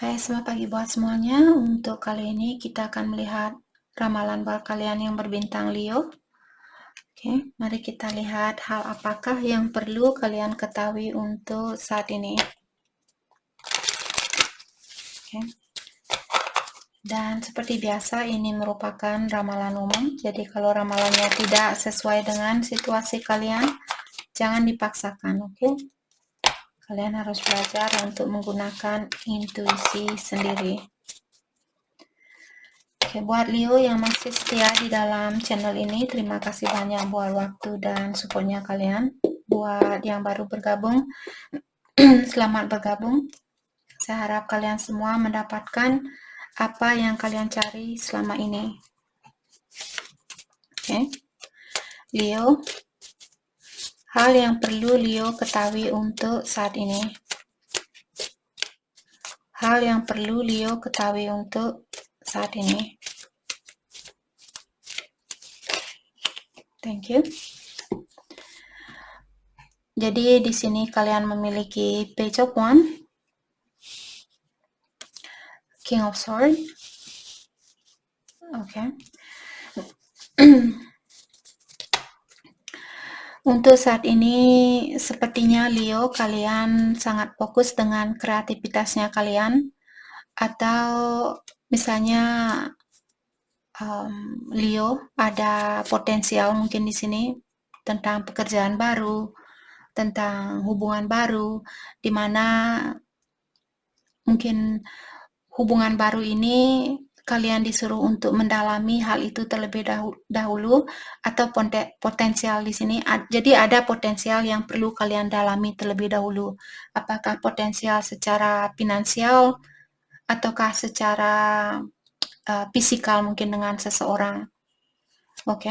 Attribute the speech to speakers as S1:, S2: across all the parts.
S1: Hai, selamat pagi buat semuanya. Untuk kali ini kita akan melihat ramalan buat kalian yang berbintang Leo. Oke, mari kita lihat hal apakah yang perlu kalian ketahui untuk saat ini. Oke. Dan seperti biasa ini merupakan ramalan umum. Jadi kalau ramalannya tidak sesuai dengan situasi kalian, jangan dipaksakan, oke? Kalian harus belajar untuk menggunakan intuisi sendiri. Oke, buat Leo yang masih setia di dalam channel ini, terima kasih banyak buat waktu dan supportnya kalian. Buat yang baru bergabung, selamat bergabung. Saya harap kalian semua mendapatkan apa yang kalian cari selama ini. Oke, Leo, hal yang perlu Leo ketahui untuk saat ini. Hal yang perlu Leo ketahui untuk saat ini. Thank you. Jadi di sini kalian memiliki Page of Wands, King of Swords. Oke. Untuk saat ini sepertinya Leo kalian sangat fokus dengan kreativitasnya kalian, atau misalnya Leo ada potensial mungkin di sini tentang pekerjaan baru, tentang hubungan baru, di mana mungkin hubungan baru ini kalian disuruh untuk mendalami hal itu terlebih dahulu, atau potensial di sini. Jadi ada potensial yang perlu kalian dalami terlebih dahulu. Apakah potensial secara finansial ataukah secara fisikal mungkin dengan seseorang. Oke.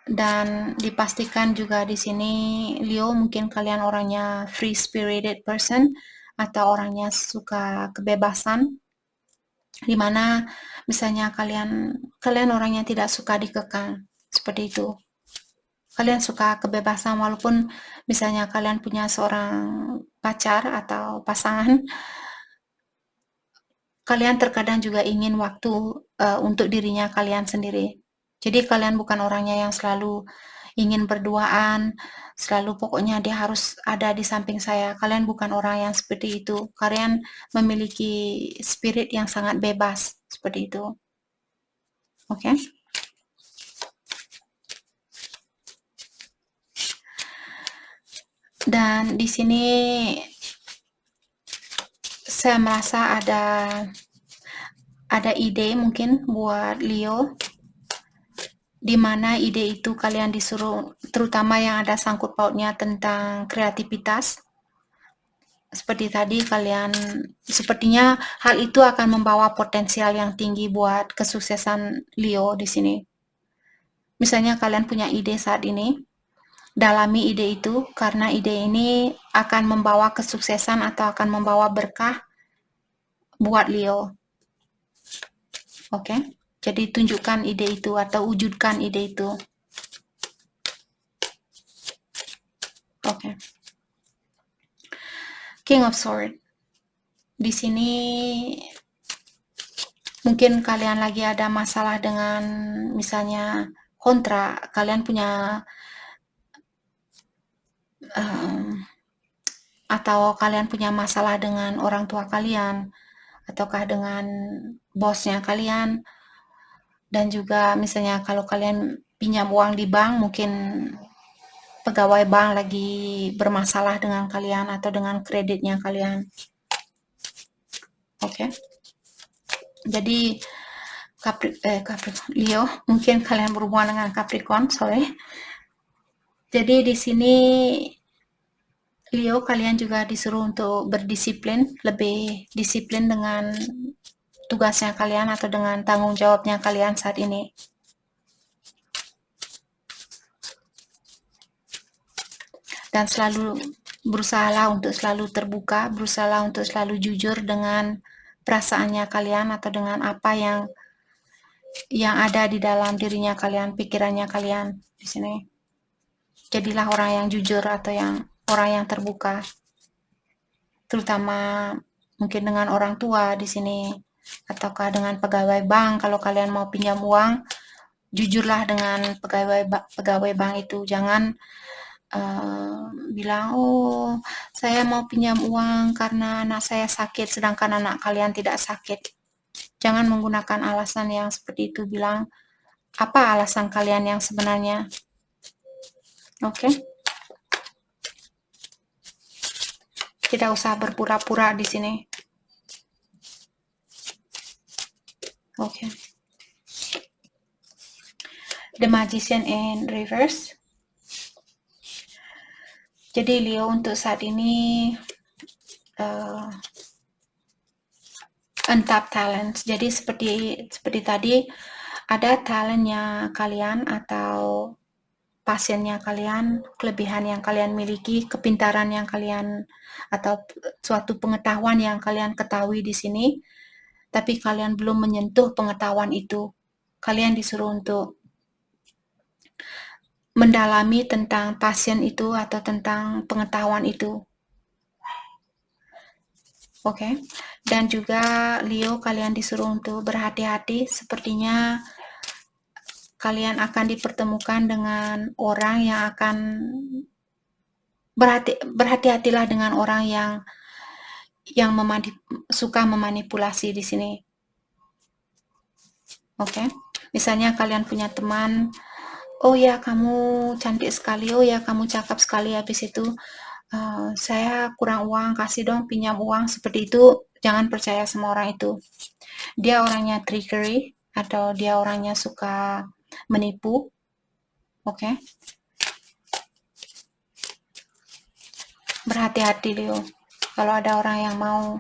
S1: Dan dipastikan juga di sini Leo mungkin kalian orangnya free spirited person atau orangnya suka kebebasan, dimana misalnya kalian orang yang tidak suka dikekang, seperti itu. Kalian suka kebebasan, walaupun misalnya kalian punya seorang pacar atau pasangan, kalian terkadang juga ingin waktu untuk dirinya kalian sendiri. Jadi kalian bukan orangnya yang selalu ingin berduaan, selalu pokoknya dia harus ada di samping saya. Kalian bukan orang yang seperti itu. Kalian memiliki spirit yang sangat bebas, seperti itu. Oke? Dan di sini saya merasa ada ide mungkin buat Leo, di mana ide itu kalian disuruh, terutama yang ada sangkut pautnya tentang kreativitas. Seperti tadi kalian, sepertinya hal itu akan membawa potensial yang tinggi buat kesuksesan Leo di sini. Misalnya kalian punya ide saat ini, dalami ide itu, karena ide ini akan membawa kesuksesan atau akan membawa berkah buat Leo. Oke? Jadi tunjukkan ide itu atau wujudkan ide itu. Oke. King of Swords. Di sini mungkin kalian lagi ada masalah dengan misalnya kontrak, kalian punya atau kalian punya masalah dengan orang tua kalian, ataukah dengan bosnya kalian, dan juga misalnya kalau kalian pinjam uang di bank, mungkin pegawai bank lagi bermasalah dengan kalian atau dengan kreditnya kalian. Oke. Jadi Leo, mungkin kalian berhubungan dengan Capricorn, sorry. Jadi di sini Leo kalian juga disuruh untuk berdisiplin, lebih disiplin dengan tugasnya kalian atau dengan tanggung jawabnya kalian saat ini. Dan selalu berusahalah untuk selalu terbuka, berusahalah untuk selalu jujur dengan perasaannya kalian atau dengan apa yang ada di dalam dirinya kalian, pikirannya kalian di sini. Jadilah orang yang jujur atau orang yang terbuka, terutama mungkin dengan orang tua di sini, ataukah dengan pegawai bank. Kalau kalian mau pinjam uang, jujurlah dengan pegawai bank itu. Jangan bilang, oh saya mau pinjam uang karena anak saya sakit, sedangkan anak kalian tidak sakit. Jangan menggunakan alasan yang seperti itu. Bilang apa alasan kalian yang sebenarnya. Oke? Tidak usah berpura-pura di sini. Oke. The Magician in reverse. Jadi Leo untuk saat ini untapped talent. Jadi seperti tadi, ada talentnya kalian atau pasiennya kalian, kelebihan yang kalian miliki, kepintaran yang kalian atau suatu pengetahuan yang kalian ketahui di sini, tapi kalian belum menyentuh pengetahuan itu. Kalian disuruh untuk mendalami tentang pasien itu atau tentang pengetahuan itu. Oke. Dan juga Leo, kalian disuruh untuk berhati-hati. Sepertinya kalian akan dipertemukan dengan orang yang akan berhati-hatilah dengan orang yang suka memanipulasi di sini. Oke. Misalnya kalian punya teman, oh ya kamu cantik sekali, oh ya kamu cakep sekali, habis itu saya kurang uang, kasih dong pinjam uang, seperti itu. Jangan percaya sama orang itu. Dia orangnya trickery atau dia orangnya suka menipu. Oke. Berhati-hati Leo. Kalau ada orang yang mau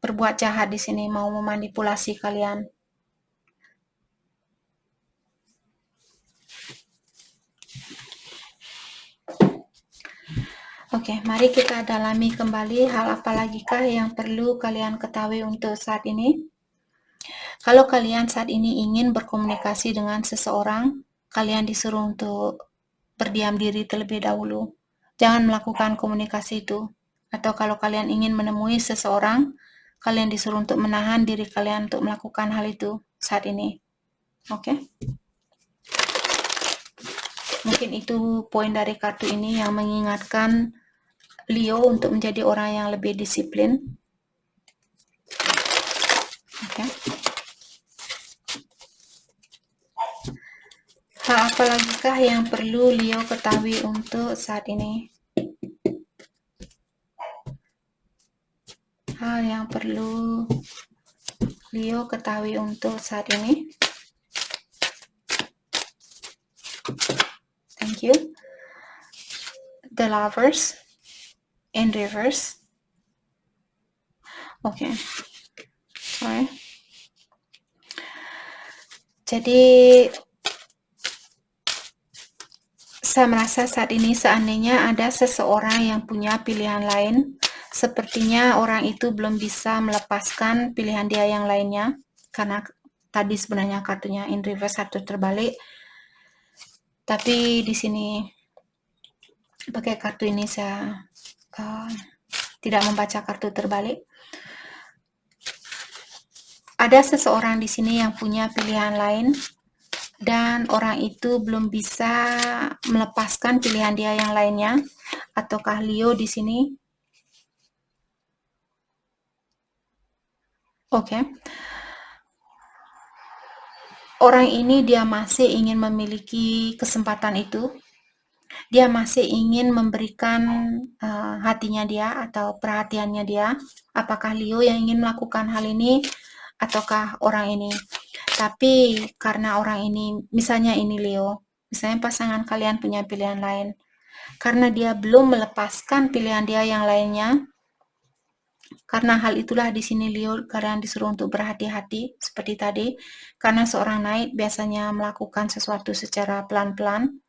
S1: berbuat jahat di sini, mau memanipulasi kalian. Oke, mari kita dalami kembali hal apa lagikah yang perlu kalian ketahui untuk saat ini. Kalau kalian saat ini ingin berkomunikasi dengan seseorang, kalian disuruh untuk berdiam diri terlebih dahulu. Jangan melakukan komunikasi itu. Atau kalau kalian ingin menemui seseorang, kalian disuruh untuk menahan diri kalian untuk melakukan hal itu saat ini. Oke? Mungkin itu poin dari kartu ini yang mengingatkan Leo untuk menjadi orang yang lebih disiplin. Oke. Hal apa lagikah yang perlu Leo ketahui untuk saat ini? Hal yang perlu Leo ketahui untuk saat ini. Thank you. The Lovers in reverse. Oke. Alright. Jadi saya merasa saat ini seandainya ada seseorang yang punya pilihan lain, sepertinya orang itu belum bisa melepaskan pilihan dia yang lainnya, karena tadi sebenarnya kartunya in reverse atau terbalik. Tapi di sini pakai kartu ini saya tidak membaca kartu terbalik. Ada seseorang di sini yang punya pilihan lain dan orang itu belum bisa melepaskan pilihan dia yang lainnya. Ataukah Leo di sini? Oke. Orang ini dia masih ingin memiliki kesempatan itu. Dia masih ingin memberikan hatinya dia atau perhatiannya dia. Apakah Leo yang ingin melakukan hal ini ataukah orang ini? Tapi karena orang ini, misalnya ini Leo, misalnya pasangan kalian punya pilihan lain, karena dia belum melepaskan pilihan dia yang lainnya, karena hal itulah di sini Leo kalian disuruh untuk berhati-hati seperti tadi, karena seorang Knight biasanya melakukan sesuatu secara pelan-pelan,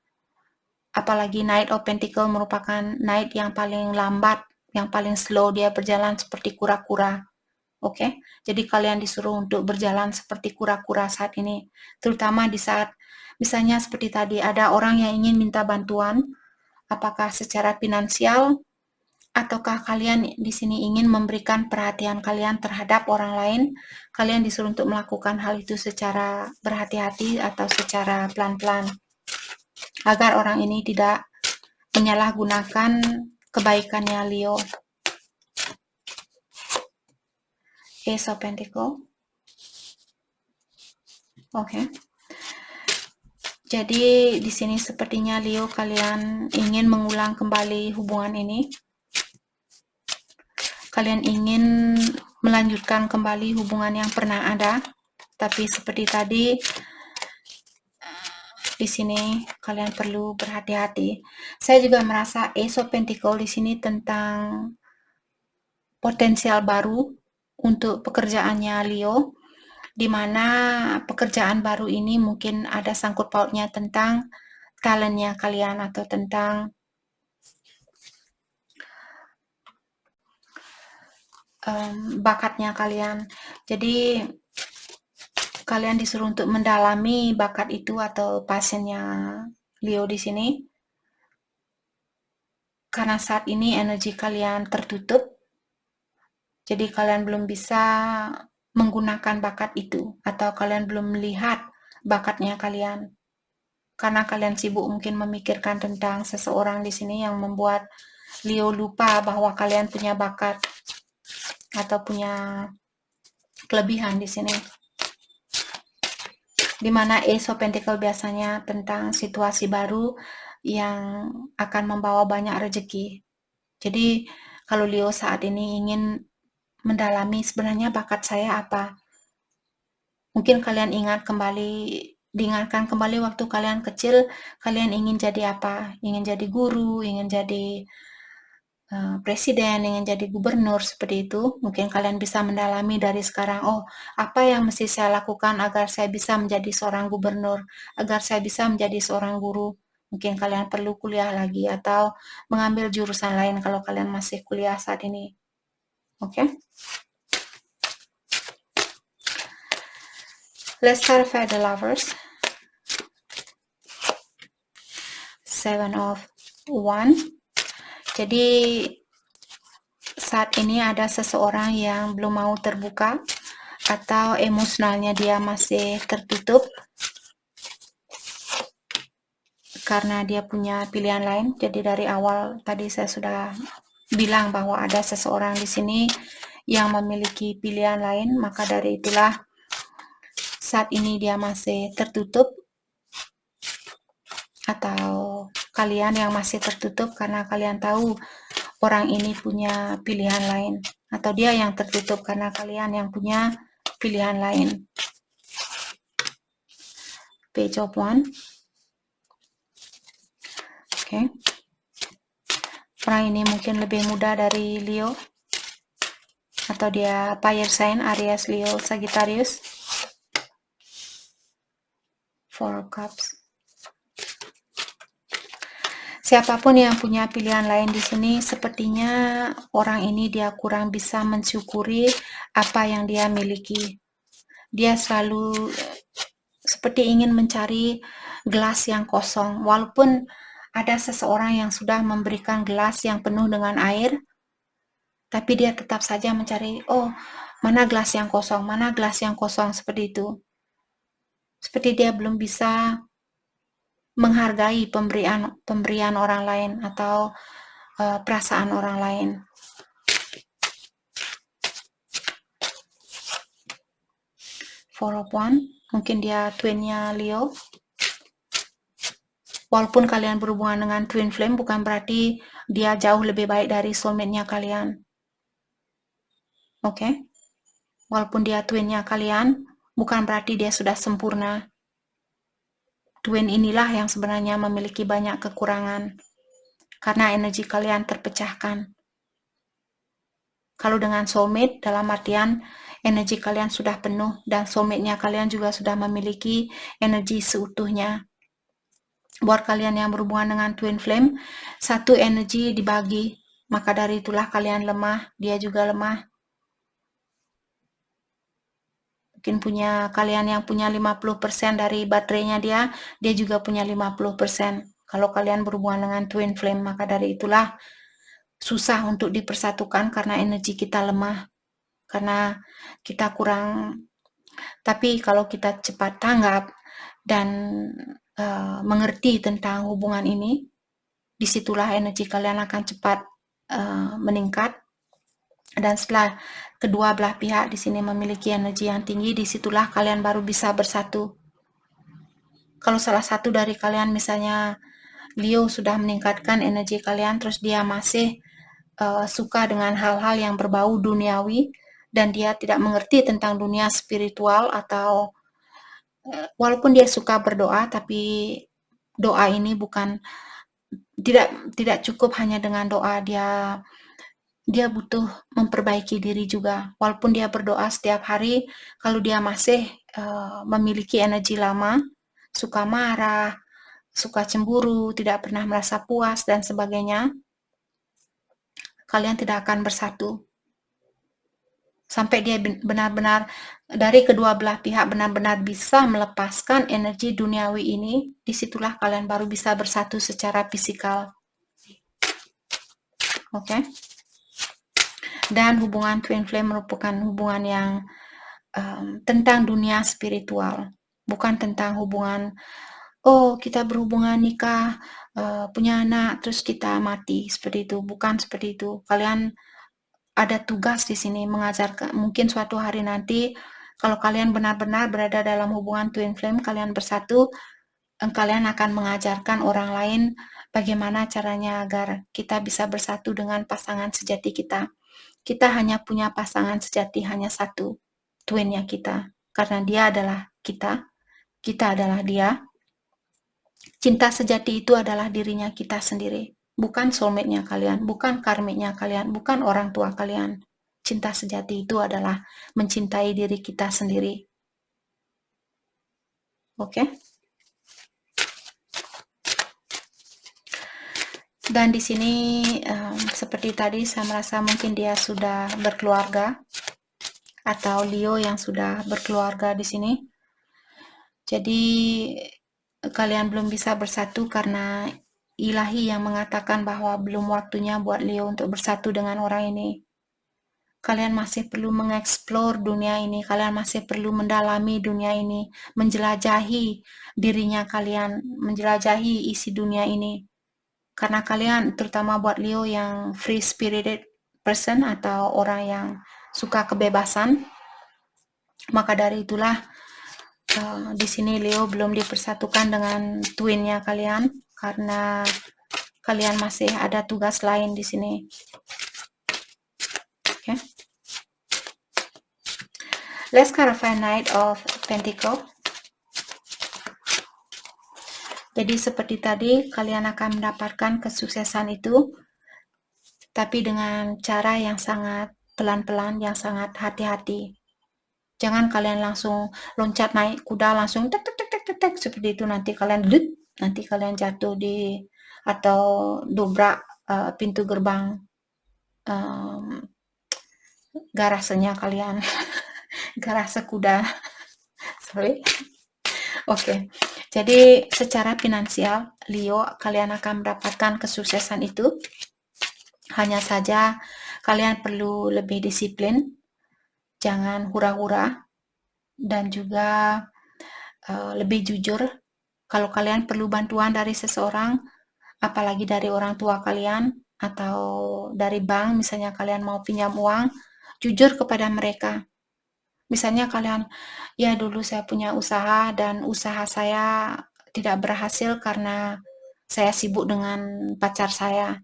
S1: apalagi Knight of Pentacle merupakan Knight yang paling lambat, yang paling slow, dia berjalan seperti kura-kura. Oke, jadi kalian disuruh untuk berjalan seperti kura-kura saat ini, terutama di saat misalnya seperti tadi ada orang yang ingin minta bantuan, apakah secara finansial Ataukah kalian di sini ingin memberikan perhatian kalian terhadap orang lain? Kalian disuruh untuk melakukan hal itu secara berhati-hati atau secara pelan-pelan, agar orang ini tidak menyalahgunakan kebaikannya Leo. Ace of Pentacle. Oke. Jadi di sini sepertinya Leo kalian ingin mengulang kembali hubungan ini. Kalian ingin melanjutkan kembali hubungan yang pernah ada, tapi seperti tadi di sini kalian perlu berhati-hati. Saya juga merasa Ace of Pentacle di sini tentang potensial baru untuk pekerjaannya Leo, di mana pekerjaan baru ini mungkin ada sangkut pautnya tentang talentnya kalian atau tentang bakatnya kalian. Jadi kalian disuruh untuk mendalami bakat itu atau passionnya Leo di sini. Karena saat ini energi kalian tertutup, jadi kalian belum bisa menggunakan bakat itu, atau kalian belum melihat bakatnya kalian. Karena kalian sibuk mungkin memikirkan tentang seseorang di sini yang membuat Leo lupa bahwa kalian punya bakat atau punya kelebihan di sini. Dimana Ace of Pentacle biasanya tentang situasi baru yang akan membawa banyak rezeki. Jadi kalau Leo saat ini ingin mendalami sebenarnya bakat saya apa. Mungkin kalian diingatkan kembali waktu kalian kecil, kalian ingin jadi apa? Ingin jadi guru, ingin jadi presiden, ingin jadi gubernur, seperti itu. Mungkin kalian bisa mendalami dari sekarang, oh, apa yang mesti saya lakukan agar saya bisa menjadi seorang gubernur, agar saya bisa menjadi seorang guru. Mungkin kalian perlu kuliah lagi atau mengambil jurusan lain kalau kalian masih kuliah saat ini. Oke? Let's clarify the lovers. 7 of Wands. Jadi saat ini ada seseorang yang belum mau terbuka atau emosionalnya dia masih tertutup karena dia punya pilihan lain. Jadi dari awal tadi saya sudah bilang bahwa ada seseorang di sini yang memiliki pilihan lain, maka dari itulah saat ini dia masih tertutup, atau kalian yang masih tertutup karena kalian tahu orang ini punya pilihan lain, atau dia yang tertutup karena kalian yang punya pilihan lain. Page of Wands. Oke. Orang ini mungkin lebih muda dari Leo, atau dia fire sign, Aries, Leo, Sagittarius. 4 Cups. Siapapun yang punya pilihan lain di sini, sepertinya orang ini dia kurang bisa mensyukuri apa yang dia miliki. Dia selalu seperti ingin mencari gelas yang kosong, walaupun ada seseorang yang sudah memberikan gelas yang penuh dengan air, tapi dia tetap saja mencari, oh, mana gelas yang kosong, mana gelas yang kosong, seperti itu. Seperti dia belum bisa menghargai pemberian orang lain atau perasaan orang lain. Four of Wands, mungkin dia twinnya Leo. Walaupun kalian berhubungan dengan twin flame, bukan berarti dia jauh lebih baik dari soulmate-nya kalian. Oke? Walaupun dia twinnya kalian, bukan berarti dia sudah sempurna. Twin inilah yang sebenarnya memiliki banyak kekurangan, karena energi kalian terpecahkan. Kalau dengan soulmate, dalam artian energi kalian sudah penuh, dan soulmate-nya kalian juga sudah memiliki energi seutuhnya. Buat kalian yang berhubungan dengan twin flame, satu energi dibagi, maka dari itulah kalian lemah, dia juga lemah. Mungkin kalian yang punya 50% dari baterainya dia juga punya 50%. Kalau kalian berhubungan dengan twin flame, maka dari itulah susah untuk dipersatukan karena energi kita lemah, karena kita kurang. Tapi kalau kita cepat tanggap dan mengerti tentang hubungan ini, disitulah energi kalian akan cepat meningkat. Dan setelah kedua belah pihak di sini memiliki energi yang tinggi, disitulah kalian baru bisa bersatu. Kalau salah satu dari kalian misalnya Leo sudah meningkatkan energi kalian, terus dia masih suka dengan hal-hal yang berbau duniawi dan dia tidak mengerti tentang dunia spiritual, atau walaupun dia suka berdoa, tapi doa ini bukan tidak cukup hanya dengan doa. Dia butuh memperbaiki diri juga. Walaupun dia berdoa setiap hari, kalau dia masih memiliki energi lama, suka marah, suka cemburu, tidak pernah merasa puas dan sebagainya, kalian tidak akan bersatu. Sampai dia benar-benar dari kedua belah pihak benar-benar bisa melepaskan energi duniawi ini, disitulah kalian baru bisa bersatu secara fisikal. Oke? Dan hubungan twin flame merupakan hubungan yang tentang dunia spiritual, bukan tentang hubungan kita berhubungan nikah, punya anak, terus kita mati, seperti itu. Bukan seperti itu. Kalian ada tugas di sini mengajarkan. Mungkin suatu hari nanti kalau kalian benar-benar berada dalam hubungan twin flame, kalian bersatu, kalian akan mengajarkan orang lain bagaimana caranya agar kita bisa bersatu dengan pasangan sejati kita. Kita hanya punya pasangan sejati hanya satu, twinnya kita. Karena dia adalah kita adalah dia. Cinta sejati itu adalah dirinya kita sendiri. Bukan soulmate-nya kalian, bukan karmiknya kalian, bukan orang tua kalian. Cinta sejati itu adalah mencintai diri kita sendiri. Oke? Dan di sini seperti tadi saya merasa mungkin dia sudah berkeluarga, atau Leo yang sudah berkeluarga di sini. Jadi kalian belum bisa bersatu karena ilahi yang mengatakan bahwa belum waktunya buat Leo untuk bersatu dengan orang ini. Kalian masih perlu mengeksplor dunia ini, kalian masih perlu mendalami dunia ini, menjelajahi dirinya kalian, menjelajahi isi dunia ini. Karena kalian, terutama buat Leo yang free spirited person atau orang yang suka kebebasan, maka dari itulah di sini Leo belum dipersatukan dengan twinnya kalian karena kalian masih ada tugas lain di sini. Okay. Let's clarify Knight of Pentacle. Jadi seperti tadi, kalian akan mendapatkan kesuksesan itu, tapi dengan cara yang sangat pelan-pelan, yang sangat hati-hati. Jangan kalian langsung loncat naik kuda, langsung tek tek tek tek tek, tek seperti itu, nanti kalian jatuh di atau dobrak pintu gerbang garasenya kalian. Garase kuda. Sorry. Oke. Jadi secara finansial, Leo, kalian akan mendapatkan kesuksesan itu. Hanya saja kalian perlu lebih disiplin, jangan hura-hura, dan juga lebih jujur. Kalau kalian perlu bantuan dari seseorang, apalagi dari orang tua kalian atau dari bank, misalnya kalian mau pinjam uang, jujur kepada mereka. Misalnya kalian, ya dulu saya punya usaha dan usaha saya tidak berhasil karena saya sibuk dengan pacar saya,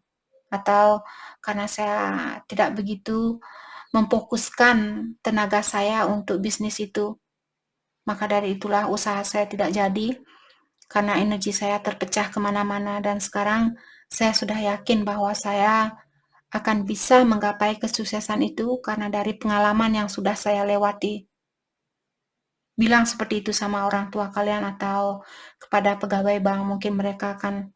S1: atau karena saya tidak begitu memfokuskan tenaga saya untuk bisnis itu. Maka dari itulah usaha saya tidak jadi, karena energi saya terpecah kemana-mana, dan sekarang saya sudah yakin bahwa saya akan bisa menggapai kesuksesan itu karena dari pengalaman yang sudah saya lewati. Bilang seperti itu sama orang tua kalian atau kepada pegawai bank, mungkin mereka akan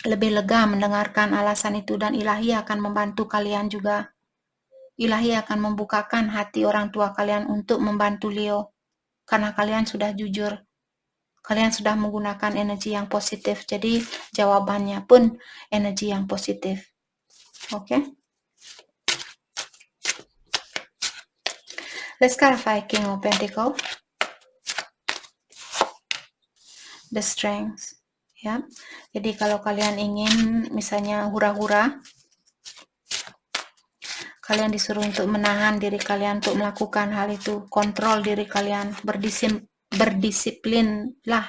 S1: lebih lega mendengarkan alasan itu, dan ilahi akan membantu kalian juga. Ilahi akan membukakan hati orang tua kalian untuk membantu Leo, karena kalian sudah jujur. Kalian sudah menggunakan energi yang positif, jadi jawabannya pun energi yang positif. Oke. Let's clarify King of Pentacle, the Strength. Ya. Jadi kalau kalian ingin misalnya hura-hura, kalian disuruh untuk menahan diri kalian untuk melakukan hal itu, kontrol diri kalian, berdisiplinlah.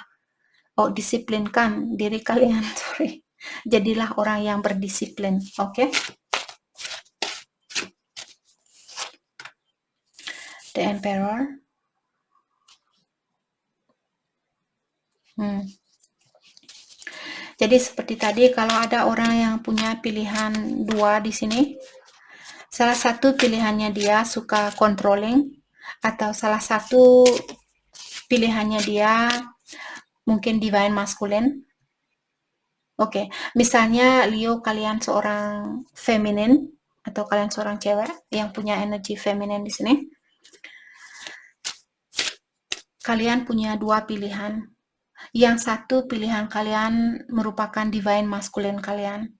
S1: Oh, disiplinkan diri kalian, sorry. Jadilah orang yang berdisiplin, oke? The Emperor. Jadi seperti tadi, kalau ada orang yang punya pilihan dua di sini, salah satu pilihannya dia suka controlling, atau salah satu pilihannya dia mungkin divine masculine. Oke, misalnya Leo, kalian seorang feminin atau kalian seorang cewek yang punya energi feminin di sini. Kalian punya dua pilihan. Yang satu pilihan kalian merupakan divine masculine kalian.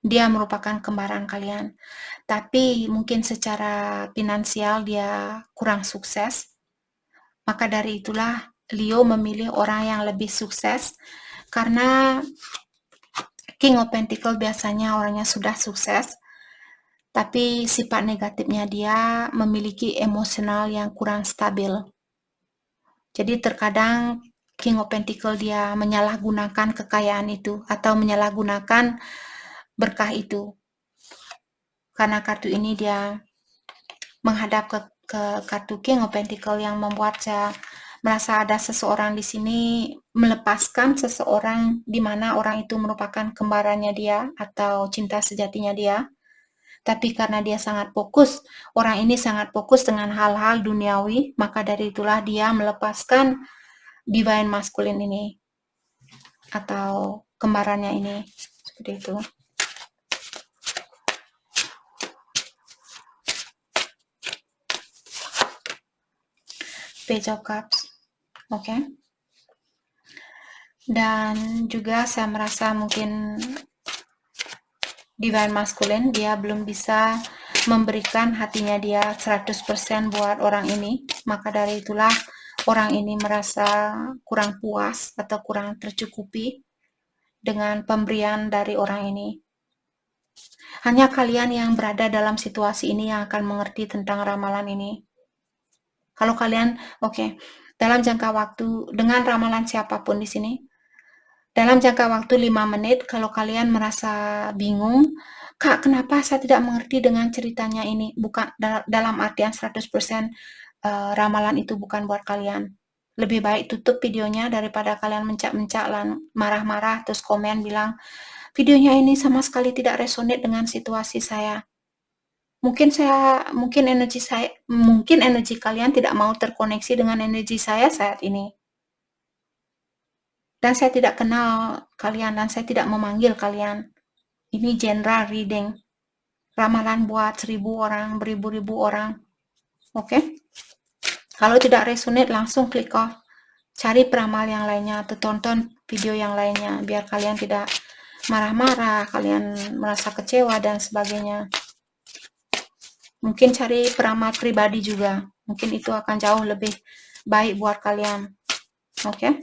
S1: Dia merupakan kembaran kalian. Tapi mungkin secara finansial dia kurang sukses. Maka dari itulah Leo memilih orang yang lebih sukses, karena King of Pentacle biasanya orangnya sudah sukses, tapi sifat negatifnya dia memiliki emosional yang kurang stabil. Jadi terkadang King of Pentacle dia menyalahgunakan kekayaan itu atau menyalahgunakan berkah itu. Karena kartu ini dia menghadap ke kartu King of Pentacle yang membuat saya merasa ada seseorang di sini melepaskan seseorang di mana orang itu merupakan kembarannya dia atau cinta sejatinya dia. Tapi karena dia sangat fokus, orang ini sangat fokus dengan hal-hal duniawi, maka dari itulah dia melepaskan divine masculine ini atau kembarannya ini, seperti itu. Page of Cups, oke. Dan juga saya merasa mungkin divine masculine dia belum bisa memberikan hatinya dia 100% buat orang ini, maka dari itulah orang ini merasa kurang puas atau kurang tercukupi dengan pemberian dari orang ini. Hanya kalian yang berada dalam situasi ini yang akan mengerti tentang ramalan ini. Kalau kalian, oke, dalam jangka waktu, dengan ramalan siapapun di sini, dalam jangka waktu 5 menit, kalau kalian merasa bingung, Kak, kenapa saya tidak mengerti dengan ceritanya ini? Bukan dalam artian 100% ramalan itu bukan buat kalian. Lebih baik tutup videonya daripada kalian mencak-mencak, marah-marah, terus komen bilang, videonya ini sama sekali tidak resonate dengan situasi saya. Mungkin energi kalian tidak mau terkoneksi dengan energi saya saat ini. Dan saya tidak kenal kalian dan saya tidak memanggil kalian. Ini general reading. Ramalan buat 1000 orang, beribu-ribu orang. Oke? Kalau tidak resonate, langsung klik off. Cari peramal yang lainnya atau tonton video yang lainnya biar kalian tidak marah-marah, kalian merasa kecewa dan sebagainya. Mungkin cari peramal pribadi juga. Mungkin itu akan jauh lebih baik buat kalian. Oke?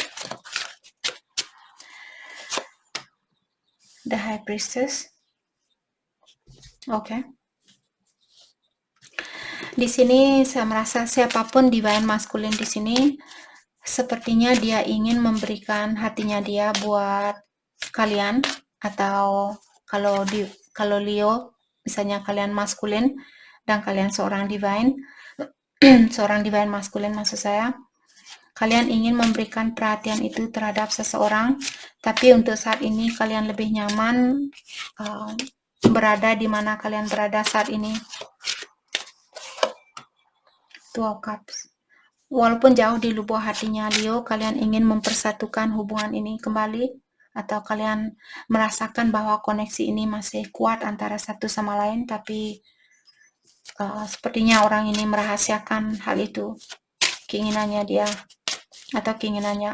S1: The High Priestess. Oke. Di sini saya merasa siapapun divine masculine di sini sepertinya dia ingin memberikan hatinya dia buat kalian, atau kalau Leo misalnya kalian maskulin dan kalian seorang divine seorang divine maskulin maksud saya, kalian ingin memberikan perhatian itu terhadap seseorang, tapi untuk saat ini kalian lebih nyaman berada di mana kalian berada saat ini. Two of Cups. Walaupun jauh di lubuk hatinya Leo, kalian ingin mempersatukan hubungan ini kembali, atau kalian merasakan bahwa koneksi ini masih kuat antara satu sama lain, tapi sepertinya orang ini merahasiakan hal itu, keinginannya dia atau keinginannya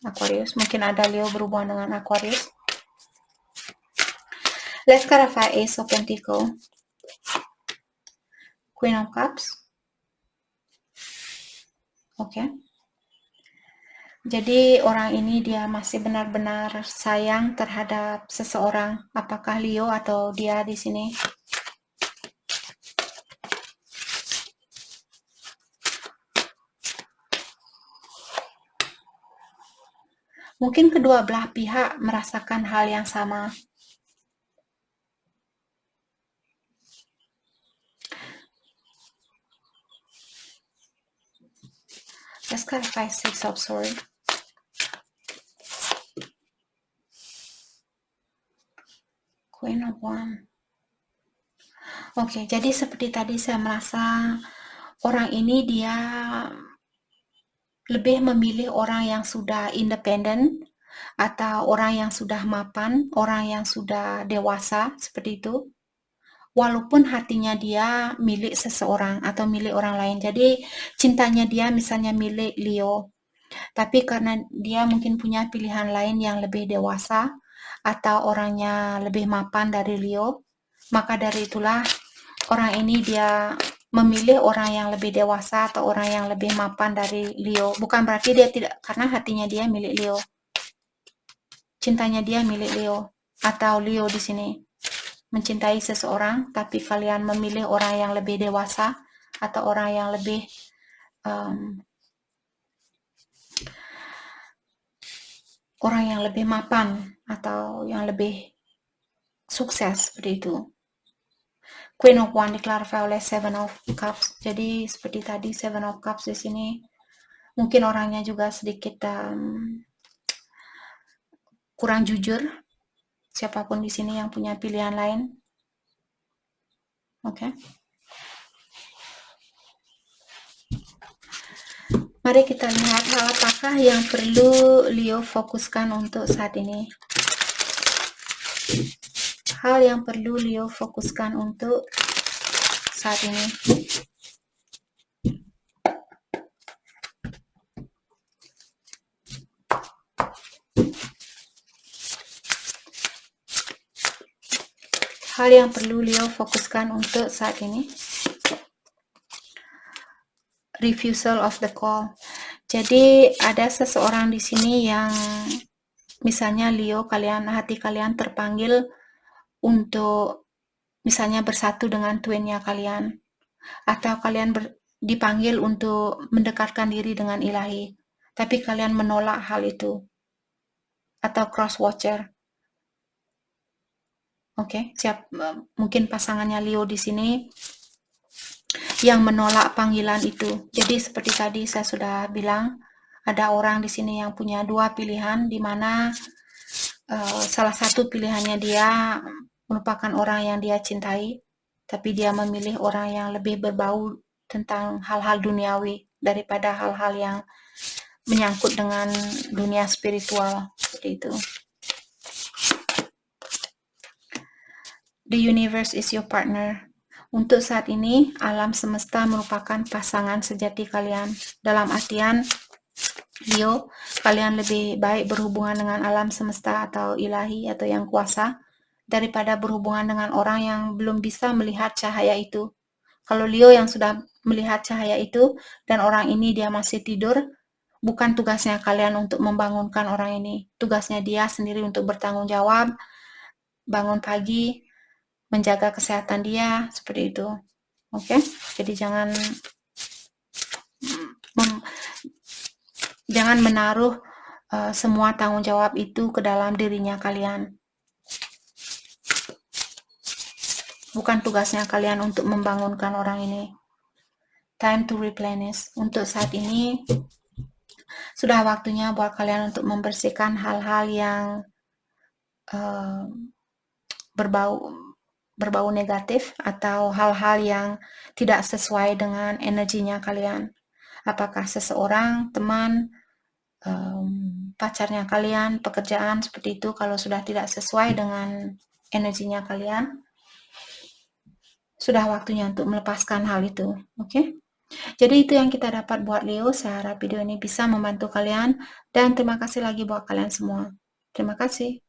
S1: Aquarius. Mungkin ada Leo berhubungan dengan Aquarius. Let's clarify Ace of Pentacles, Queen of Cups. Oke. Jadi orang ini dia masih benar-benar sayang terhadap seseorang. Apakah Leo atau dia di sini? Mungkin kedua belah pihak merasakan hal yang sama. Let's clarify Six of Swords. Queen of Wands. Oke, jadi seperti tadi saya merasa orang ini dia lebih memilih orang yang sudah independen atau orang yang sudah mapan, orang yang sudah dewasa, seperti itu. Walaupun hatinya dia milik seseorang atau milik orang lain. Jadi cintanya dia misalnya milik Leo. Tapi karena dia mungkin punya pilihan lain yang lebih dewasa atau orangnya lebih mapan dari Leo, maka dari itulah orang ini dia memilih orang yang lebih dewasa atau orang yang lebih mapan dari Leo. Bukan berarti dia tidak, karena hatinya dia milik Leo. Cintanya dia milik Leo atau Leo di sini mencintai seseorang, tapi kalian memilih orang yang lebih dewasa atau orang yang lebih orang yang lebih mapan atau yang lebih sukses, seperti itu. Queen of Wands diklarifikasi oleh Seven of Cups. Jadi seperti tadi Seven of Cups di sini mungkin orangnya juga sedikit kurang jujur. Siapapun di sini yang punya pilihan lain. Oke. Mari kita lihat hal apakah yang perlu Leo fokuskan untuk saat ini. Hal yang perlu Leo fokuskan untuk saat ini. Hal yang perlu Leo fokuskan untuk saat ini. Refusal of the call. Jadi ada seseorang di sini yang misalnya Leo, hati kalian terpanggil untuk misalnya bersatu dengan twinnya kalian, atau kalian dipanggil untuk mendekatkan diri dengan ilahi, tapi kalian menolak hal itu, atau cross watcher. Oke, mungkin pasangannya Leo di sini yang menolak panggilan itu. Jadi seperti tadi saya sudah bilang, ada orang di sini yang punya dua pilihan, di mana salah satu pilihannya dia merupakan orang yang dia cintai, tapi dia memilih orang yang lebih berbau tentang hal-hal duniawi daripada hal-hal yang menyangkut dengan dunia spiritual, seperti itu. The universe is your partner. Untuk saat ini, alam semesta merupakan pasangan sejati kalian. Dalam artian, Leo, kalian lebih baik berhubungan dengan alam semesta atau ilahi atau yang kuasa daripada berhubungan dengan orang yang belum bisa melihat cahaya itu. Kalau Leo yang sudah melihat cahaya itu dan orang ini dia masih tidur, bukan tugasnya kalian untuk membangunkan orang ini. Tugasnya dia sendiri untuk bertanggung jawab, bangun pagi, menjaga kesehatan dia, seperti itu. Oke? Jadi jangan menaruh semua tanggung jawab itu ke dalam dirinya kalian. Bukan tugasnya kalian untuk membangunkan orang ini. Time to replenish. Untuk saat ini, sudah waktunya buat kalian untuk membersihkan hal-hal yang berbau negatif atau hal-hal yang tidak sesuai dengan energinya kalian. Apakah seseorang, teman, pacarnya kalian, pekerjaan, seperti itu. Kalau sudah tidak sesuai dengan energinya kalian, sudah waktunya untuk melepaskan hal itu. Oke? Jadi itu yang kita dapat buat Leo. Saya harap video ini bisa membantu kalian, dan terima kasih lagi buat kalian semua. Terima kasih.